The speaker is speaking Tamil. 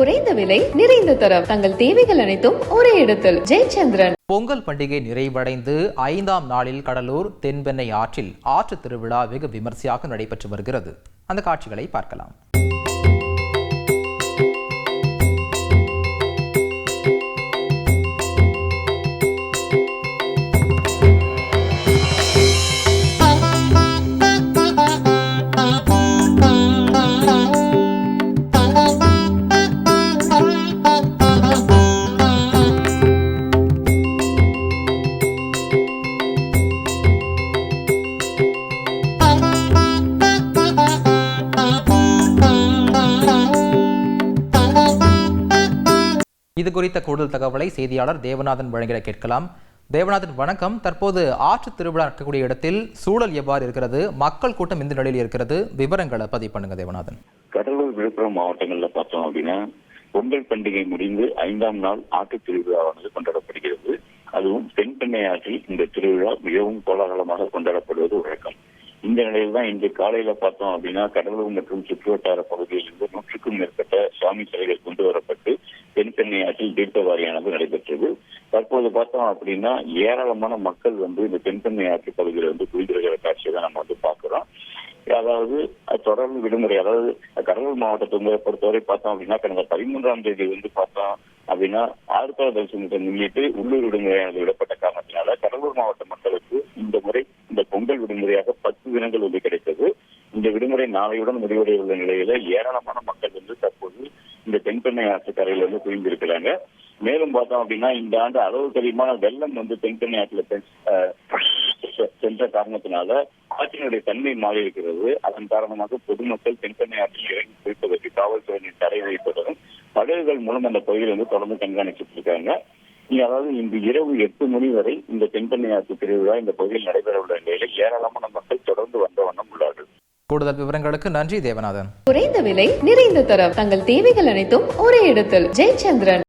குறைந்த விலை நிறைந்த தரம் தங்கள் தேவைகள் அனைத்தும் ஒரே இடத்தில். ஜெயச்சந்திரன். பொங்கல் பண்டிகை நிறைவடைந்து 5ஆம் நாளில் கடலூர் தென்பெண்ணை ஆற்றில் ஆற்று திருவிழா வெகு விமர்சையாக நடைபெற்று வருகிறது. அந்த காட்சிகளை பார்க்கலாம். இது குறித்த கூடுதல் தகவலை செய்தியாளர் தேவநாதன் வழங்கிட கேட்கலாம். தேவநாதன், வணக்கம். தற்போது ஆற்று திருவிழா நடக்கக்கூடிய இடத்தில் சூழல் எவ்வாறு இருக்கிறது? மக்கள் கூட்டம் எந்த நிலையில் இருக்கிறது? விவரங்களை பதிவு பண்ணுங்க தேவநாதன். கடலூர், விழுப்புரம் மாவட்டங்கள்ல பார்த்தோம் அப்படின்னா பொங்கல் பண்டிகை முடிந்து 5ஆம் நாள் ஆற்று திருவிழாவானது கொண்டாடப்படுகிறது. அதுவும் தென்பெண்ணை ஆற்றில் இந்த திருவிழா மிகவும் கோலாகலமாக கொண்டாடப்படுவது வழக்கம். இந்த நிலையில் தான் இன்று காலையில பார்த்தோம் அப்படின்னா கடலூர் மற்றும் சுற்றுவட்டார பகுதியிலிருந்து 100க்கும் மேற்பட்ட சுவாமி சிலைகள் கொண்டு வரப்பட்டு தென்பெண்ணை ஆற்றில் தீர்த்தவாரியானது நடைபெற்றது. தற்போது பார்த்தோம் அப்படின்னா ஏராளமான மக்கள் இந்த தென்பெண்ணை ஆற்று பகுதியில் குளிர்கிற காட்சியை தான் நம்ம பார்க்கிறோம். அதாவது தொடர்ந்து விடுமுறை, அதாவது கடலூர் மாவட்டத்தை பொறுத்தவரை பார்த்தோம் அப்படின்னா கடந்த 13ஆம் தேதி பார்த்தோம் அப்படின்னா ஆழ்த்தா தரிசனத்தை முன்னிட்டு உள்ளூர் விடுமுறையானது விடப்பட்ட காரணத்தினால கடலூர் மாவட்ட மக்களுக்கு இந்த முறை இந்த பொங்கல் விடுமுறையாக 10 தினங்கள் கிடைத்தது. இந்த விடுமுறை நாளையுடன் முடிவடைய உள்ள நிலையில ஏராளமான மக்கள் தற்போது இந்த தென்பெண்ணை ஆற்று கரையில குவிந்திருக்கிறாங்க. மேலும் பார்த்தோம் அப்படின்னா இந்த ஆண்டு அளவுக்கு அதிகமான வெள்ளம் தென்பெண்ணை ஆற்றுல சென்ற காரணத்தினால ஆற்றினுடைய தன்மை மாறி இருக்கிறது. அதன் காரணமாக பொதுமக்கள் தென்பெண்ணை ஆற்றில் இறங்கி குளிப்பதற்கு காவல்துறையினர் தடை வைப்பதும் படகுகள் மூலம் அந்த பகுதியில் தொடர்ந்து கண்காணிச்சுட்டு இருக்காங்க. அதாவது இன்று இரவு 8 மணி வரை இந்த தென்பெண்ணை ஆற்று திருவிழா இந்த பகுதியில் நடைபெற உள்ள நிலையில் ஏராளமான மக்கள் தொடர்ந்து வந்த வண்ணம் உள்ளார்கள். கூடுதல் விவரங்களுக்கு நன்றி தேவநாதன். குறைந்த விலை நிறைந்த தரம் தங்கள் தேவைகள் அனைத்தும் ஒரே இடத்தில். ஜெயச்சந்திரன்.